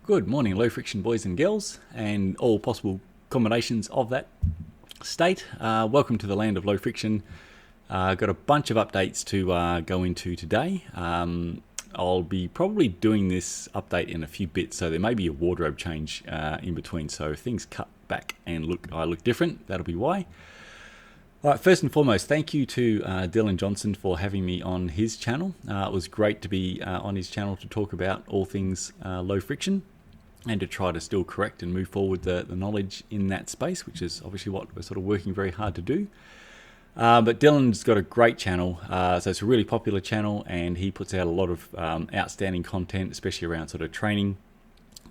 Good morning, low friction boys and girls, and all possible combinations of that state. Welcome to the land of low friction. Got a bunch of updates to go into today. I'll be probably doing this update in a few bits, so there may be a wardrobe change in between. So if things cut back and I look different, that'll be why. All right, first and foremost, thank you to Dylan Johnson for having me on his channel. It was great to be on his channel to talk about all things low friction and to try to still correct and move forward the knowledge in that space, which is obviously what we're sort of working very hard to do. But Dylan's got a great channel, so it's a really popular channel, and he puts out a lot of outstanding content, especially around sort of training,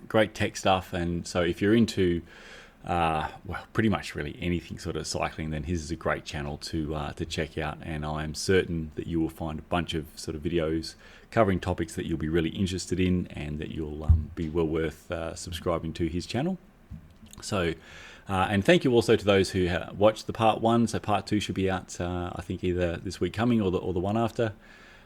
great tech stuff. And so if you're into well, pretty much really anything sort of cycling, then his is a great channel to check out, and I am certain that you will find a bunch of sort of videos covering topics that you'll be really interested in, and that you'll be well worth subscribing to his channel. So and thank you also to those who watched the part one. So part two should be out I think either this week coming or the one after.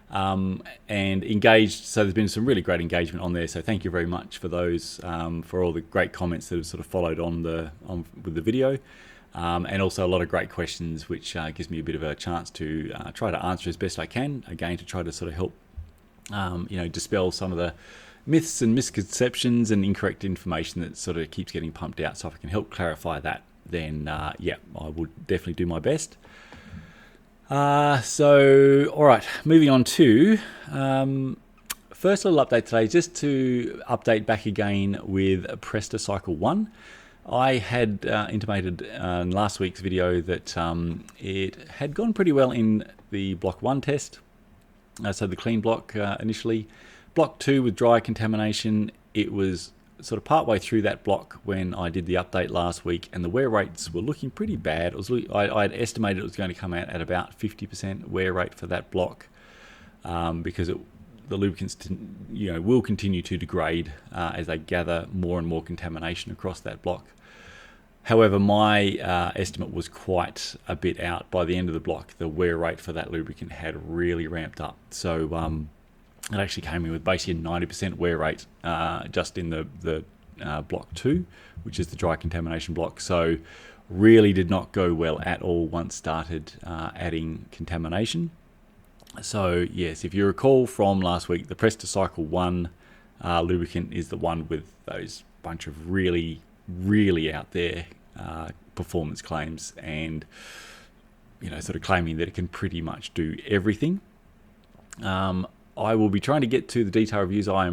And engaged, so there's been some really great engagement on there, so thank you very much for those, for all the great comments that have sort of followed on with the video, and also a lot of great questions, which gives me a bit of a chance to try to answer as best I can, again to try to sort of help dispel some of the myths and misconceptions and incorrect information that sort of keeps getting pumped out. So if I can help clarify that, then yeah, I would definitely do my best. So, all right, moving on to first little update today, just to update back again with Prestacycle 1. I had intimated in last week's video that it had gone pretty well in the block 1 test, so the clean block initially. Block 2 with dry contamination, it was sort of partway through that block when I did the update last week, and the wear rates were looking pretty bad. I had estimated it was going to come out at about 50% wear rate for that block, because the lubricants will continue to degrade as they gather more and more contamination across that block. However, my estimate was quite a bit out. By the end of the block, the wear rate for that lubricant had really ramped up. So it actually came in with basically a 90% wear rate just in the block 2, which is the dry contamination block. So really did not go well at all once started adding contamination. So yes, if you recall from last week, the Prestacycle 1 lubricant is the one with those bunch of really, really out there performance claims, and sort of claiming that it can pretty much do everything. I will be trying to get to the detail reviews. I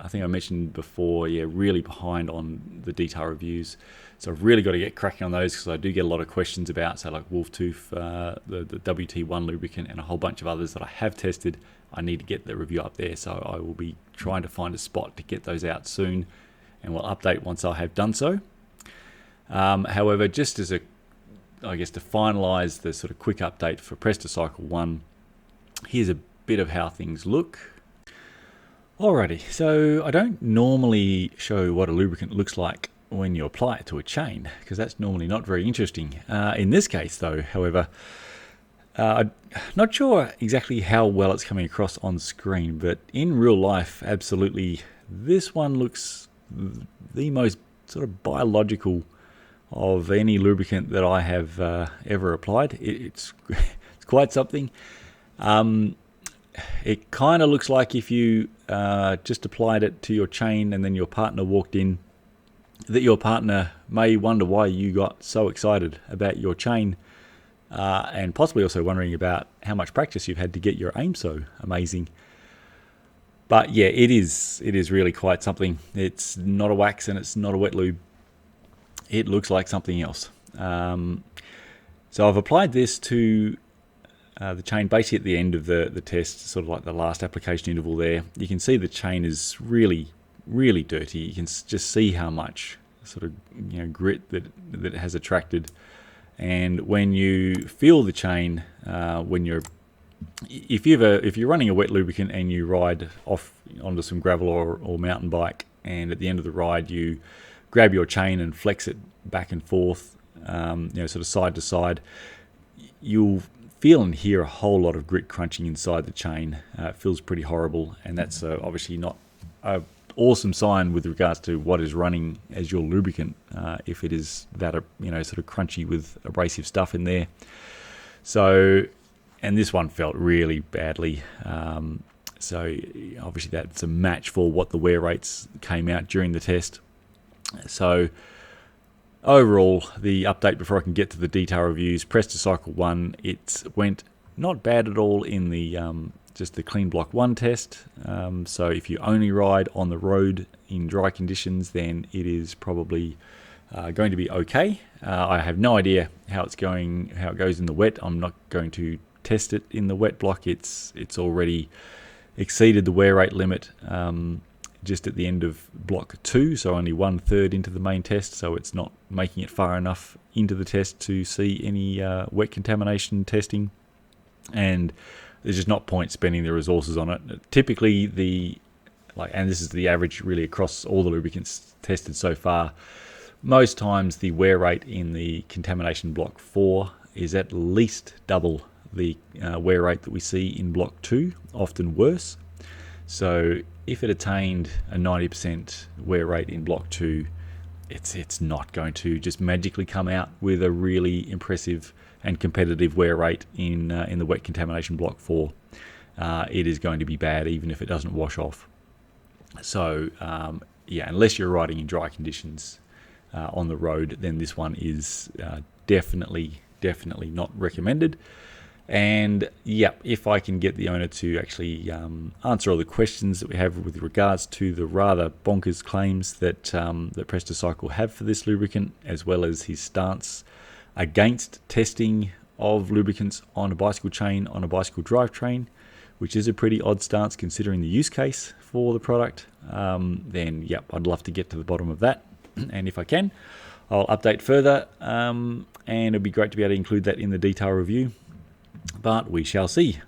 think I mentioned before, really behind on the detail reviews. So I've really got to get cracking on those, because I do get a lot of questions about, say, like Wolf Tooth, the WT1 lubricant, and a whole bunch of others that I have tested. I need to get the review up there, so I will be trying to find a spot to get those out soon, and we'll update once I have done so. However, just as to finalise the sort of quick update for Prestacycle 1, here's a bit of how things look. Alrighty, so I don't normally show what a lubricant looks like when you apply it to a chain, because that's normally not very interesting. In this case though, however, I'm not sure exactly how well it's coming across on screen, but in real life, absolutely, this one looks the most sort of biological of any lubricant that I have ever applied. It's quite something. It kind of looks like if you just applied it to your chain and then your partner walked in, that your partner may wonder why you got so excited about your chain, and possibly also wondering about how much practice you've had to get your aim so amazing. But yeah, it is really quite something. It's not a wax and it's not a wet lube. It looks like something else. So I've applied this to the chain basically at the end of the test, sort of like the last application interval there. You can see the chain is really, really dirty. You can just see how much sort of grit that it has attracted. And when you feel the chain, if you're running a wet lubricant and you ride off onto some gravel or mountain bike, and at the end of the ride you grab your chain and flex it back and forth, sort of side to side, you'll feel and hear a whole lot of grit crunching inside the chain. It feels pretty horrible, and that's obviously not awesome sign with regards to what is running as your lubricant, if it is that, sort of crunchy with abrasive stuff in there. So, and this one felt really badly. So obviously that's a match for what the wear rates came out during the test. So overall, the update before I can get to the detail reviews, Prestacycle 1, it went not bad at all in the just the clean block 1 test. So if you only ride on the road in dry conditions, then it is probably going to be okay. I have no idea how it goes in the wet. I'm not going to test it in the wet block. It's already exceeded the wear rate limit just at the end of block 2, so only 1/3 into the main test, so it's not making it far enough into the test to see any wet contamination testing, and there's just not point spending the resources on it. Typically and this is the average really across all the lubricants tested so far, most times the wear rate in the contamination block 4 is at least double the wear rate that we see in block 2, often worse. So if it attained a 90% wear rate in block 2, it's not going to just magically come out with a really impressive and competitive wear rate in the wet contamination block 4. It is going to be bad even if it doesn't wash off. So unless you're riding in dry conditions on the road, then this one is definitely not recommended. And if I can get the owner to actually answer all the questions that we have with regards to the rather bonkers claims that Prestacycle have for this lubricant, as well as his stance against testing of lubricants on a bicycle chain, on a bicycle drivetrain, which is a pretty odd stance considering the use case for the product, then I'd love to get to the bottom of that. And if I can, I'll update further, and it'd be great to be able to include that in the detail review. But we shall see.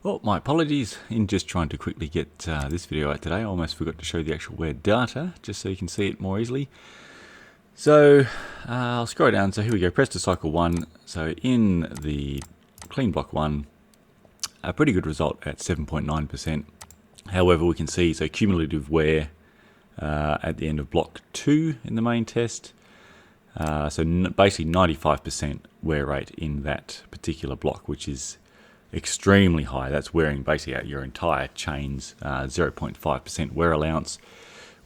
Well, my apologies in just trying to quickly get this video out today. I almost forgot to show the actual wear data, just so you can see it more easily. So I'll scroll down. So here we go, Prestacycle 1. So in the clean block 1, a pretty good result at 7.9%. However, we can see cumulative wear at the end of block 2 in the main test. Basically 95% wear rate in that particular block, which is extremely high. That's wearing basically out your entire chain's 0.5% wear allowance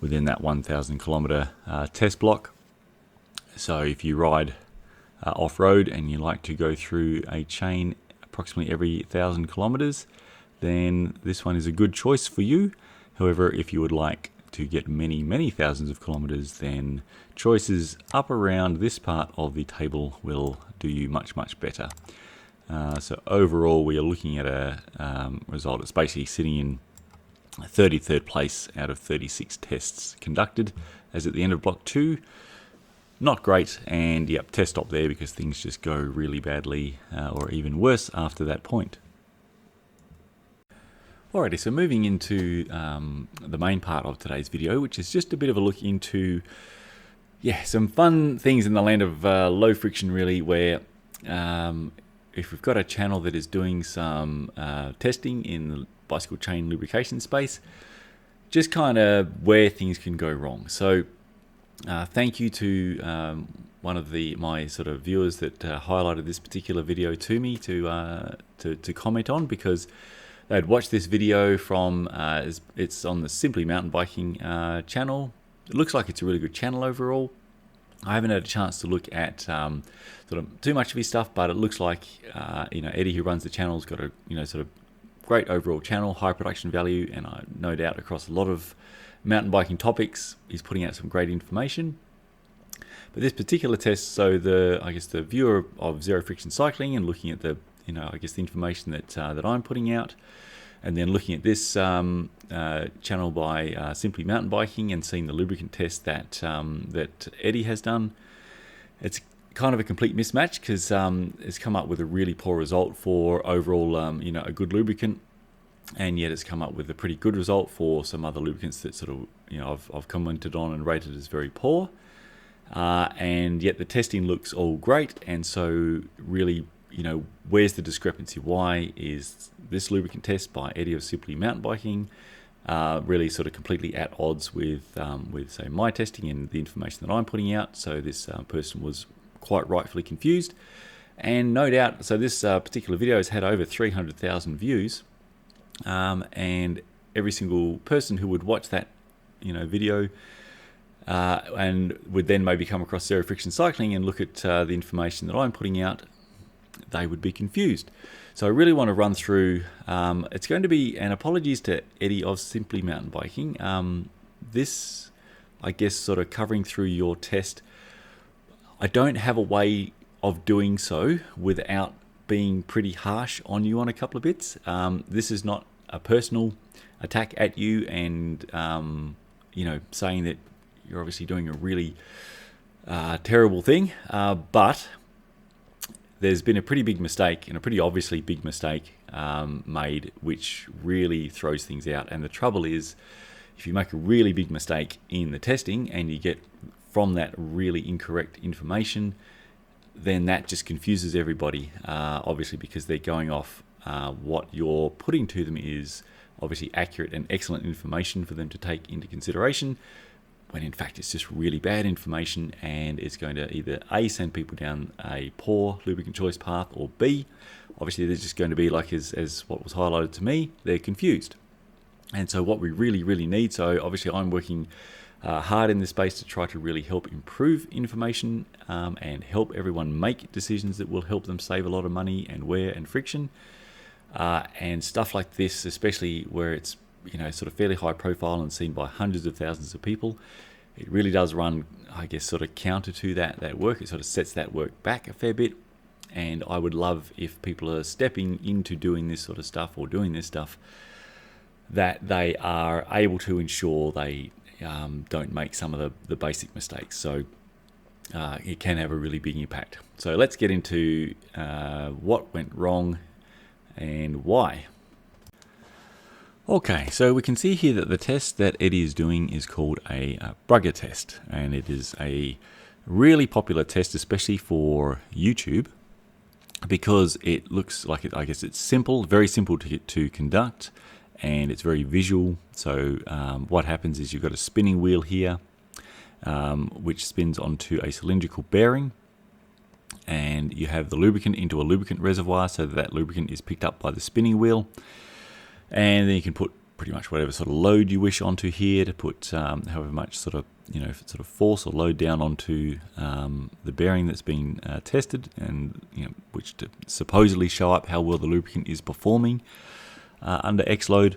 within that 1,000 kilometer test block. So if you ride off-road and you like to go through a chain approximately every 1,000 kilometers, then this one is a good choice for you. However, if you would like to get many thousands of kilometers, then choices up around this part of the table will do you much better. So overall, we are looking at a result that's basically sitting in 33rd place out of 36 tests conducted, as at the end of block 2. Not great, and test stop there because things just go really badly, or even worse after that point. Alrighty, so moving into the main part of today's video, which is just a bit of a look into some fun things in the land of low friction, really, where if we've got a channel that is doing some testing in the bicycle chain lubrication space, just kind of where things can go wrong. So thank you to one of my sort of viewers that highlighted this particular video to me to comment on, because they'd watched this video from, it's on the Simply Mountain Biking channel. It looks like it's a really good channel overall. I haven't had a chance to look at sort of too much of his stuff, but it looks like Eddie, who runs the channel, has got a sort of great overall channel, high production value, and no doubt across a lot of mountain biking topics, he's putting out some great information. But this particular test, so the viewer of Zero Friction Cycling and looking at the the information that I'm putting out, and then looking at this channel by Simply Mountain Biking and seeing the lubricant test that Eddie has done, it's kind of a complete mismatch, because it's come up with a really poor result for overall a good lubricant, and yet it's come up with a pretty good result for some other lubricants that sort of I've commented on and rated as very poor, and yet the testing looks all great, and so really where's the discrepancy? Why is this lubricant test by Eddie of Simply Mountain Biking really sort of completely at odds with say my testing and the information that I'm putting out? So this person was quite rightfully confused, and no doubt. So this particular video has had over 300,000 views, and every single person who would watch that video and would then maybe come across zero friction cycling and look at the information that I'm putting out, they would be confused. So I really want to run through, it's going to be, and apologies to Eddie of Simply Mountain Biking, this, I guess, sort of covering through your test. I don't have a way of doing so without being pretty harsh on you on a couple of bits. This is not a personal attack at you and, saying that you're obviously doing a really terrible thing, but there's been a pretty big mistake, and a pretty obviously big mistake made, which really throws things out. And the trouble is, if you make a really big mistake in the testing and you get from that really incorrect information, then that just confuses everybody, obviously, because they're going off what you're putting to them is obviously accurate and excellent information for them to take into consideration, when in fact it's just really bad information, and it's going to either A, send people down a poor lubricant choice path, or B, obviously they're just going to be like, as what was highlighted to me, they're confused. And so what we really need, so obviously I'm working hard in this space to try to really help improve information and help everyone make decisions that will help them save a lot of money and wear and friction, and stuff like this, especially where it's sort of fairly high profile and seen by hundreds of thousands of people. It really does run, I guess, sort of counter to that work. It sort of sets that work back a fair bit, and I would love if people are stepping into doing this sort of stuff or doing this stuff, that they are able to ensure they don't make some of the basic mistakes. So it can have a really big impact. So let's get into what went wrong and why. Okay, so we can see here that the test that Eddie is doing is called a Brugger test, and it is a really popular test, especially for YouTube, because it looks like I guess it's simple, very simple to conduct, and it's very visual. So what happens is you've got a spinning wheel here, which spins onto a cylindrical bearing, and you have the lubricant into a lubricant reservoir, so that lubricant is picked up by the spinning wheel. And then you can put pretty much whatever sort of load you wish onto here to put however much sort of force or load down onto the bearing that's been tested, and which to supposedly show up how well the lubricant is performing under X load.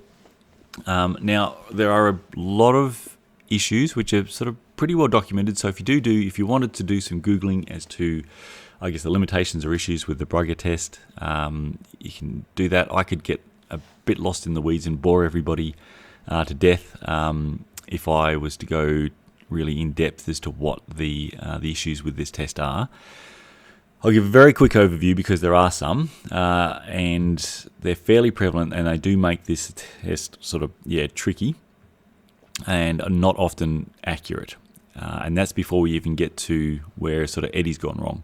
Now there are a lot of issues which are sort of pretty well documented. So if you wanted to do some Googling as to, I guess, the limitations or issues with the Brugger test, you can do that. I could get a bit lost in the weeds and bore everybody to death if I was to go really in depth as to what the issues with this test are. I'll give a very quick overview because there are some, and they're fairly prevalent, and they do make this test sort of tricky and not often accurate. And that's before we even get to where sort of Eddie's gone wrong.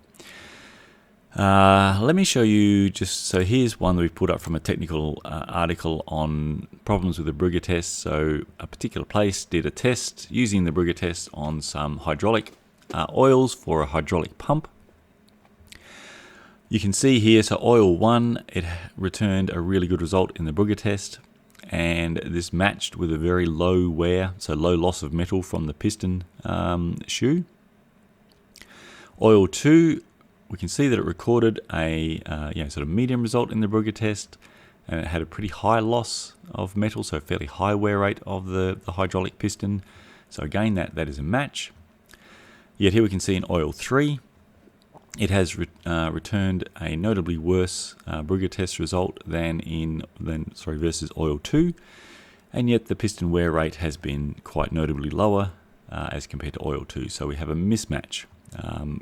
Let me show you so here's one that we've put up from a technical article on problems with the Brugger test. So a particular place did a test using the Brugger test on some hydraulic oils for a hydraulic pump. You can see here, so oil 1, it returned a really good result in the Brugger test, and this matched with a very low wear, so low loss of metal from the piston shoe. Oil 2, we can see that it recorded a sort of medium result in the Brugger test, and it had a pretty high loss of metal, so fairly high wear rate of the hydraulic piston. So again, that is a match. Yet here we can see in oil 3, it has returned a notably worse Brugger test result versus oil 2, and yet the piston wear rate has been quite notably lower as compared to oil 2. So we have a mismatch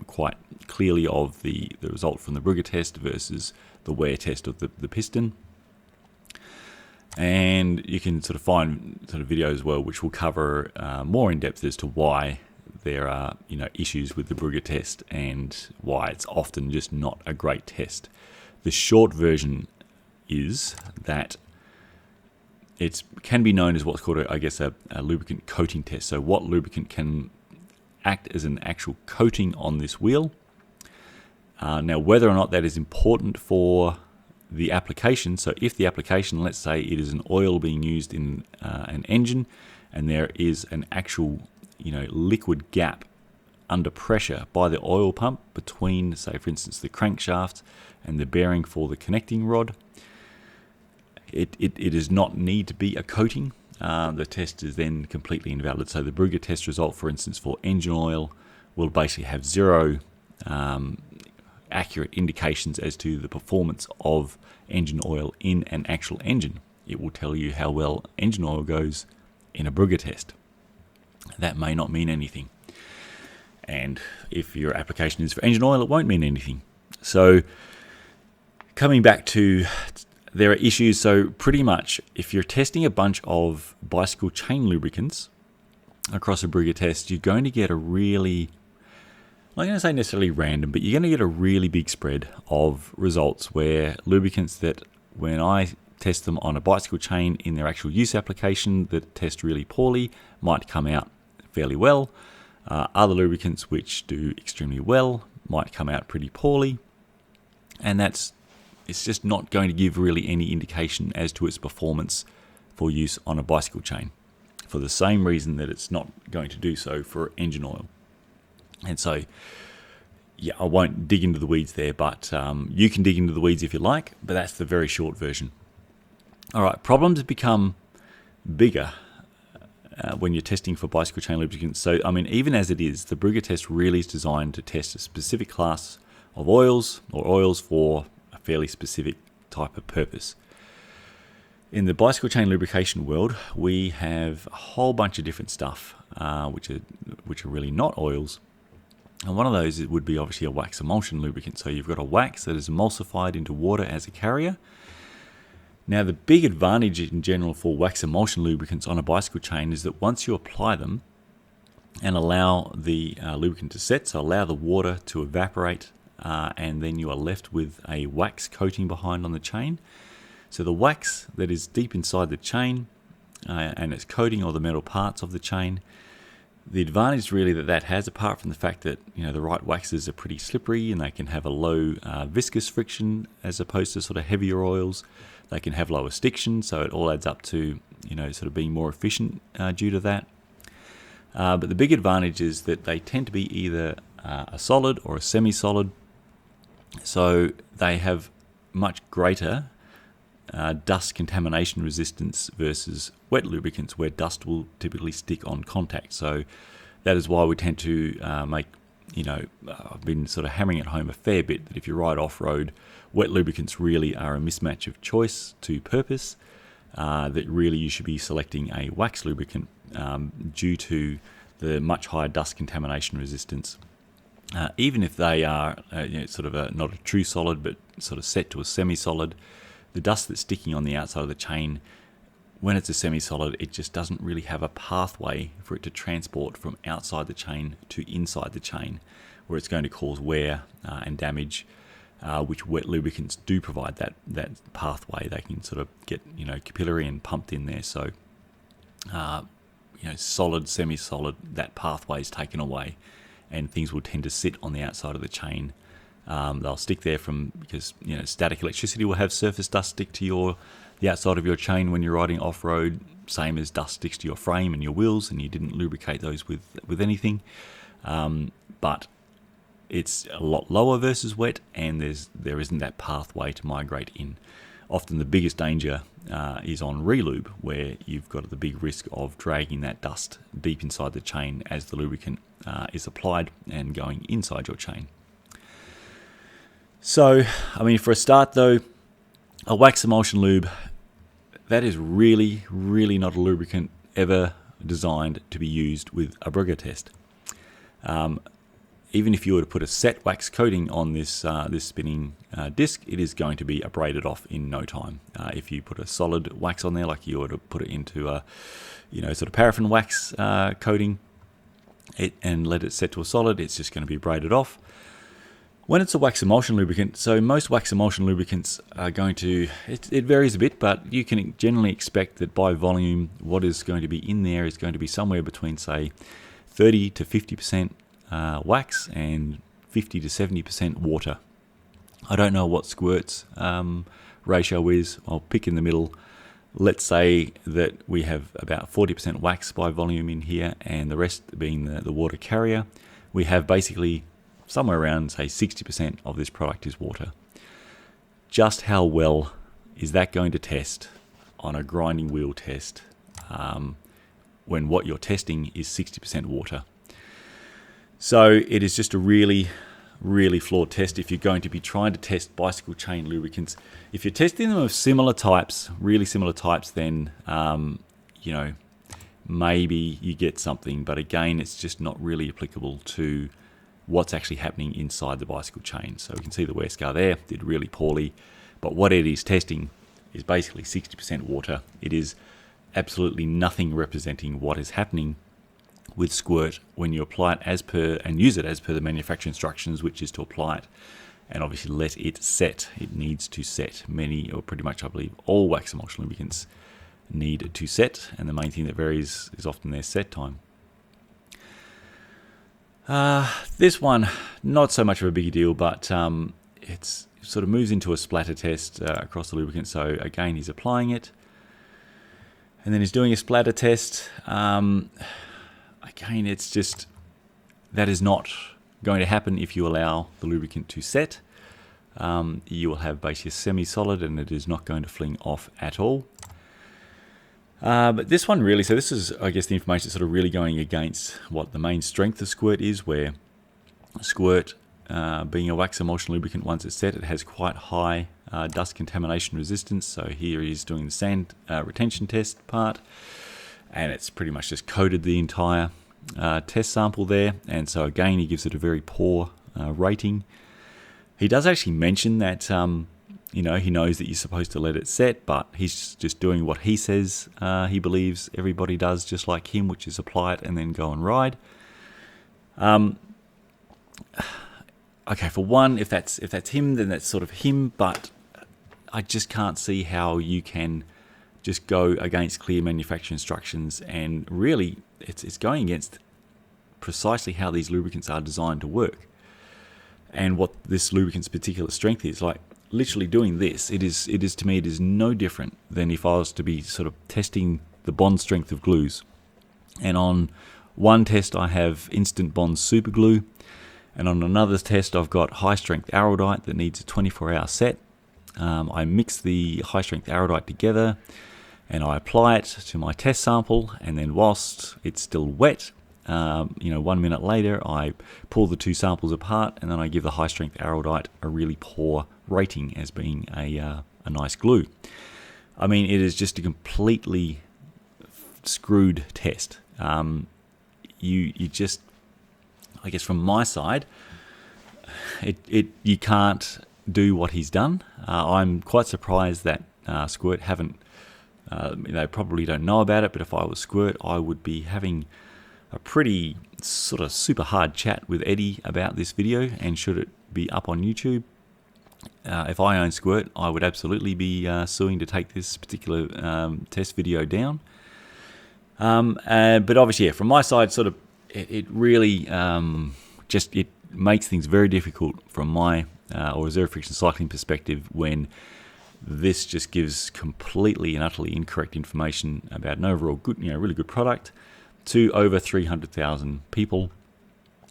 quite clearly of the result from the Brugger test versus the wear test of the piston. And you can sort of find sort of videos as well which will cover more in depth as to why there are issues with the Brugger test and why it's often just not a great test. The short version is that it can be known as what's called, a lubricant coating test. So what lubricant can act as an actual coating on this wheel. Now, whether or not that is important for the application, so if the application, let's say it is an oil being used in an engine, and there is an actual, liquid gap under pressure by the oil pump between, say, for instance, the crankshaft and the bearing for the connecting rod, it does not need to be a coating. The test is then completely invalid. So the Brugger test result, for instance, for engine oil will basically have zero accurate indications as to the performance of engine oil in an actual engine. It will tell you how well engine oil goes in a Brugger test. That may not mean anything. And if your application is for engine oil, it won't mean anything. So coming back to, there are issues. So pretty much if you're testing a bunch of bicycle chain lubricants across a Brugger test, you're going to get a really, I'm not going to say necessarily random, but you're going to get a really big spread of results where lubricants that, when I test them on a bicycle chain in their actual use application, that test really poorly, might come out fairly well. Other lubricants which do extremely well might come out pretty poorly. And it's just not going to give really any indication as to its performance for use on a bicycle chain, for the same reason that it's not going to do so for engine oil. And so, yeah, I won't dig into the weeds there, but you can dig into the weeds if you like, but that's the very short version. All right, problems become bigger when you're testing for bicycle chain lubricants. So, I mean, even as it is, the Brugger test really is designed to test a specific class of oils, or oils for a fairly specific type of purpose. In the bicycle chain lubrication world, we have a whole bunch of different stuff, which are really not oils. And one of those would be obviously a wax emulsion lubricant. So you've got a wax that is emulsified into water as a carrier. Now, the big advantage in general for wax emulsion lubricants on a bicycle chain is that once you apply them and allow the lubricant to set, so allow the water to evaporate, and then you are left with a wax coating behind on the chain. So the wax that is deep inside the chain and it's coating all the metal parts of the chain, the advantage really that has, apart from the fact that the right waxes are pretty slippery and they can have a low viscous friction as opposed to sort of heavier oils, they can have lower stiction, so it all adds up to sort of being more efficient due to that. But the big advantage is that they tend to be either a solid or a semi-solid, so they have much greater dust contamination resistance versus wet lubricants, where dust will typically stick on contact. So that is why we tend to make, I've been sort of hammering it home a fair bit that if you ride off-road, wet lubricants really are a mismatch of choice to purpose, that really you should be selecting a wax lubricant due to the much higher dust contamination resistance. Even if they are sort of not a true solid, but sort of set to a semi-solid, the dust that's sticking on the outside of the chain, when it's a semi-solid, it just doesn't really have a pathway for it to transport from outside the chain to inside the chain, where it's going to cause wear and damage, which wet lubricants do provide that pathway. They can sort of get capillary and pumped in there. So solid, semi-solid, that pathway is taken away, and things will tend to sit on the outside of the chain. They'll stick there because static electricity will have surface dust stick to the outside of your chain when you're riding off-road, same as dust sticks to your frame and your wheels, and you didn't lubricate those with anything. But it's a lot lower versus wet, and there isn't that pathway to migrate in. Often the biggest danger is on relube, where you've got the big risk of dragging that dust deep inside the chain as the lubricant is applied and going inside your chain. So, I mean, for a start though, a wax emulsion lube, that is really, really not a lubricant ever designed to be used with a Brugger test. Even if you were to put a set wax coating on this spinning disc, it is going to be abraded off in no time. If you put a solid wax on there, like you were to put it into a sort of paraffin wax coating, and let it set to a solid, it's just going to be abraded off. When it's a wax emulsion lubricant, so most wax emulsion lubricants are going to, it varies a bit, but you can generally expect that by volume, what is going to be in there is going to be somewhere between, say, 30 to 50% wax and 50 to 70% water. I don't know what Squirt's ratio is. I'll pick in the middle. Let's say that we have about 40% wax by volume in here and the rest being the water carrier. We have basically somewhere around, say, 60% of this product is water. Just how well is that going to test on a grinding wheel test when what you're testing is 60% water? So it is just a really, really flawed test if you're going to be trying to test bicycle chain lubricants. If you're testing them of similar types, really similar types, then you know, maybe you get something, but again, it's just not really applicable to what's actually happening inside the bicycle chain. So we can see the wear scar there, did really poorly, but what it is testing is basically 60% water. It is absolutely nothing representing what is happening with Squirt when you apply it as per and use it as per the manufacturer instructions, which is to apply it and obviously let it set. It needs to set. Many, or pretty much I believe all wax emulsion lubricants need to set, and the main thing that varies is often their set time. This one, not so much of a big deal, but it sort of moves into a splatter test across the lubricant. So again, he's applying it, and then he's doing a splatter test. Again, it's just, that is not going to happen if you allow the lubricant to set. You will have basically semi-solid, and it is not going to fling off at all. But this one really, so this is, I guess, the information that's sort of really going against what the main strength of Squirt is, where Squirt, being a wax emulsion lubricant, once it's set, it has quite high dust contamination resistance. So here he's doing the sand retention test part, and it's pretty much just coated the entire test sample there. And so again, he gives it a very poor rating. He does actually mention that you know, he knows that you're supposed to let it set, but he's just doing what he says he believes everybody does, just like him, which is apply it and then go and ride. Okay, for one, if that's him, then that's sort of him, but I just can't see how you can just go against clear manufacturer instructions, and really it's going against precisely how these lubricants are designed to work and what this lubricant's particular strength is. Like, literally doing this, it is to me, it is no different than if I was to be sort of testing the bond strength of glues. And on one test I have instant bond super glue, and on another test I've got high strength araldite that needs a 24-hour set. I mix the high strength araldite together and I apply it to my test sample, and then whilst it's still wet, 1 minute later I pull the two samples apart, and then I give the high strength araldite a really poor rating as being a nice glue. I mean, it is just a completely screwed test. You just, I guess from my side, you can't do what he's done. I'm quite surprised that Squirt haven't, they probably don't know about it, but if I was Squirt, I would be having a pretty sort of super hard chat with Eddie about this video, and should it be up on YouTube. If I own Squirt, I would absolutely be suing to take this particular test video down. But obviously, yeah, from my side, sort of, it really it makes things very difficult from my or zero friction cycling perspective when this just gives completely and utterly incorrect information about an overall good, really good product to over 300,000 people,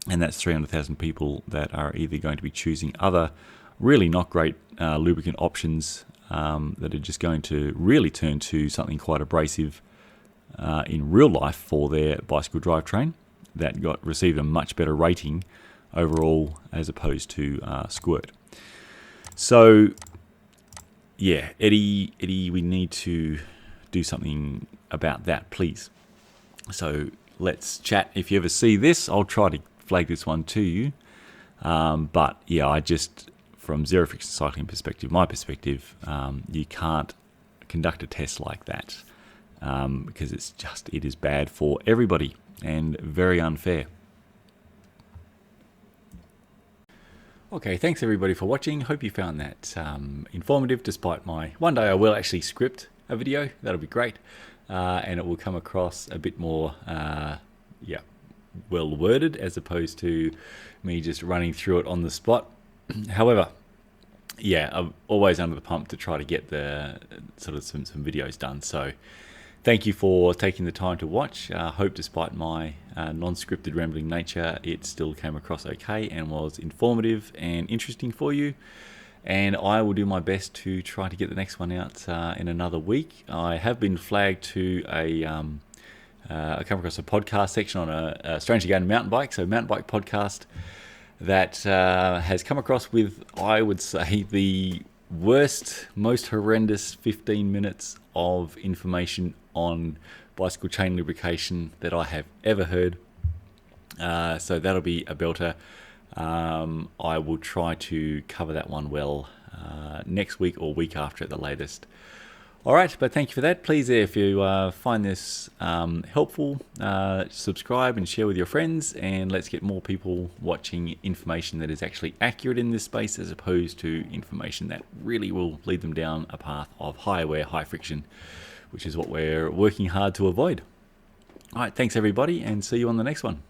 and that's 300,000 people that are either going to be choosing other really not great lubricant options that are just going to really turn to something quite abrasive in real life for their bicycle drivetrain that received a much better rating overall as opposed to Squirt. So yeah, Eddie, we need to do something about that, please. So let's chat. If you ever see this, I'll try to flag this one to you. But yeah, I just, from zero friction cycling perspective, my perspective, you can't conduct a test like that because it is bad for everybody and very unfair. Okay, thanks everybody for watching. Hope you found that informative, despite one day I will actually script a video. That'll be great. And it will come across a bit more, well worded, as opposed to me just running through it on the spot. However, I'm always under the pump to try to get the sort of some videos done. So thank you for taking the time to watch. Hope despite my non-scripted rambling nature, it still came across okay and was informative and interesting for you. And I will do my best to try to get the next one out in another week. I have been flagged to I come across a podcast section on a Strangely Gained mountain bike, so mountain bike podcast that has come across with, I would say, the worst, most horrendous 15 minutes of information on bicycle chain lubrication that I have ever heard. So that'll be a belter. I will try to cover that one well next week or week after at the latest. All right, but thank you for that. Please, if you find this helpful, subscribe and share with your friends, and let's get more people watching information that is actually accurate in this space, as opposed to information that really will lead them down a path of high wear, high friction, which is what we're working hard to avoid. All right, thanks everybody, and see you on the next one.